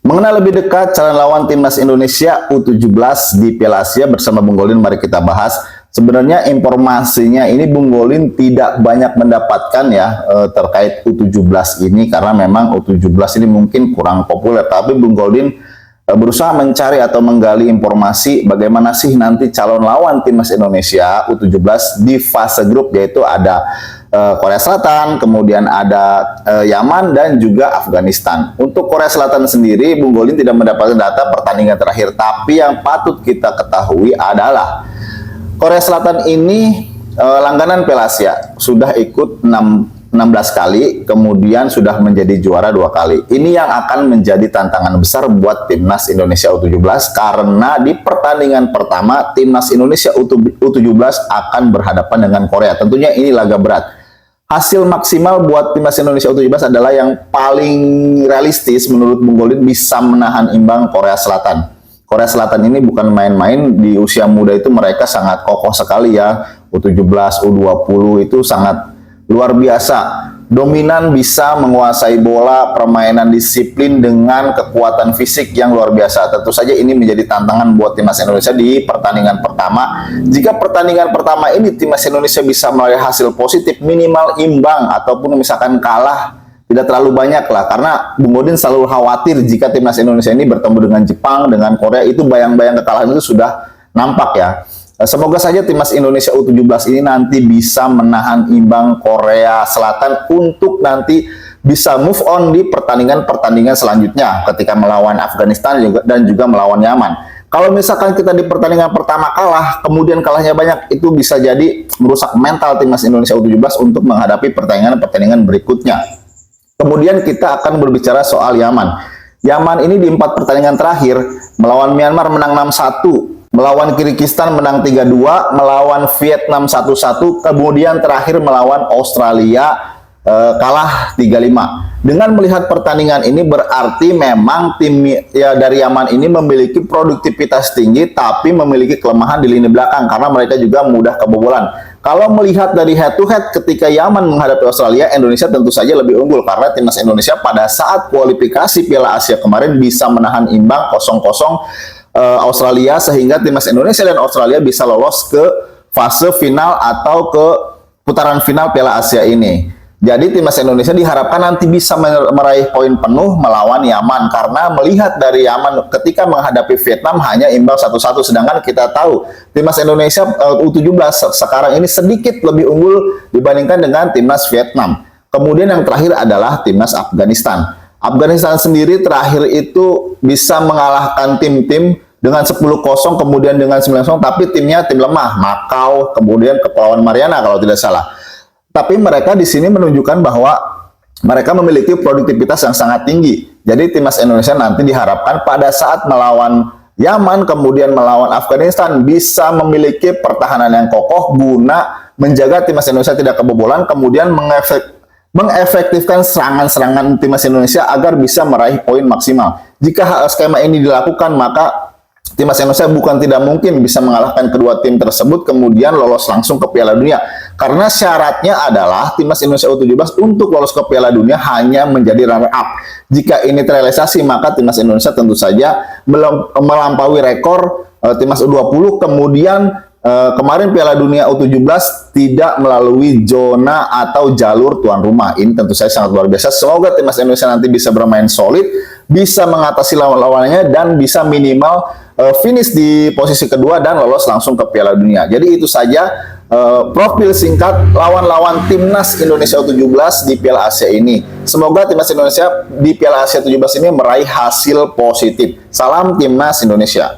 Mengenal lebih dekat calon lawan timnas Indonesia U17 di Piala Asia bersama Bung Golin, mari kita bahas. Sebenarnya informasinya ini Bung Golin tidak banyak mendapatkan ya terkait U17 ini, karena memang U17 ini mungkin kurang populer. Tapi Bung Golin berusaha mencari atau menggali informasi bagaimana sih nanti calon lawan timnas Indonesia U17 di fase grup, yaitu ada Korea Selatan, kemudian ada Yaman dan juga Afghanistan. Untuk Korea Selatan sendiri, Bung Golin tidak mendapatkan data pertandingan terakhir, tapi yang patut kita ketahui adalah Korea Selatan ini langganan Piala Asia, sudah ikut 16 kali, kemudian sudah menjadi juara 2 kali. Ini yang akan menjadi tantangan besar buat timnas Indonesia U17, karena di pertandingan pertama timnas Indonesia U17 akan berhadapan dengan Korea. Tentunya ini laga berat. Hasil maksimal buat timnas Indonesia U17 adalah yang paling realistis menurut Bung Golin, bisa menahan imbang Korea Selatan. Korea Selatan ini bukan main-main, di usia muda itu mereka sangat kokoh sekali ya. U17, U20 itu sangat luar biasa. Dominan, bisa menguasai bola, permainan disiplin dengan kekuatan fisik yang luar biasa. Tentu saja ini menjadi tantangan buat timnas Indonesia di pertandingan pertama. Jika pertandingan pertama ini timnas Indonesia bisa meraih hasil positif, minimal imbang ataupun misalkan kalah, tidak terlalu banyak lah, karena Bung Golin selalu khawatir jika timnas Indonesia ini bertemu dengan Jepang, dengan Korea, itu bayang-bayang kekalahan itu sudah nampak ya. Semoga saja timnas Indonesia U17 ini nanti bisa menahan imbang Korea Selatan untuk nanti bisa move on di pertandingan-pertandingan selanjutnya ketika melawan Afghanistan dan juga melawan Yaman. Kalau misalkan kita di pertandingan pertama kalah, kemudian kalahnya banyak, itu bisa jadi merusak mental timnas Indonesia U17 untuk menghadapi pertandingan-pertandingan berikutnya. Kemudian kita akan berbicara soal Yaman. Yaman ini di 4 pertandingan terakhir, melawan Myanmar menang 6-1, melawan Kirgistan menang 3-2, melawan Vietnam 1-1, kemudian terakhir melawan Australia kalah 3-5. Dengan melihat pertandingan ini berarti memang tim ya dari Yaman ini memiliki produktivitas tinggi, tapi memiliki kelemahan di lini belakang karena mereka juga mudah kebobolan. Kalau melihat dari head to head ketika Yaman menghadapi Australia, Indonesia tentu saja lebih unggul karena timnas Indonesia pada saat kualifikasi Piala Asia kemarin bisa menahan imbang 0-0 Australia, sehingga timnas Indonesia dan Australia bisa lolos ke fase final atau ke putaran final Piala Asia ini. Jadi timnas Indonesia diharapkan nanti bisa meraih poin penuh melawan Yaman, karena melihat dari Yaman ketika menghadapi Vietnam hanya imbang 1-1, sedangkan kita tahu timnas Indonesia U17 sekarang ini sedikit lebih unggul dibandingkan dengan timnas Vietnam. Kemudian yang terakhir adalah timnas Afghanistan. Afghanistan sendiri terakhir itu bisa mengalahkan tim-tim dengan 10-0, kemudian dengan 9-0, tapi timnya tim lemah, Macau, kemudian Kepulauan Mariana kalau tidak salah. Tapi mereka di sini menunjukkan bahwa mereka memiliki produktivitas yang sangat tinggi. Jadi timnas Indonesia nanti diharapkan pada saat melawan Yaman, kemudian melawan Afghanistan, bisa memiliki pertahanan yang kokoh guna menjaga timnas Indonesia tidak kebobolan, kemudian mengefektifkan serangan-serangan timnas Indonesia agar bisa meraih poin maksimal. Jika skema ini dilakukan, maka timnas Indonesia bukan tidak mungkin bisa mengalahkan kedua tim tersebut kemudian lolos langsung ke Piala Dunia. Karena syaratnya adalah timnas Indonesia U17 untuk lolos ke Piala Dunia hanya menjadi runner up. Jika ini terrealisasi, maka timnas Indonesia tentu saja melampaui rekor timnas U20, kemudian kemarin Piala Dunia U17 tidak melalui zona atau jalur tuan rumah. Ini tentu saja sangat luar biasa. Semoga timnas Indonesia nanti bisa bermain solid, bisa mengatasi lawan-lawannya, dan bisa minimal finish di posisi kedua dan lolos langsung ke Piala Dunia. Jadi itu saja profil singkat lawan-lawan timnas Indonesia U17 di Piala Asia ini. Semoga timnas Indonesia di Piala Asia U17 ini meraih hasil positif. Salam timnas Indonesia.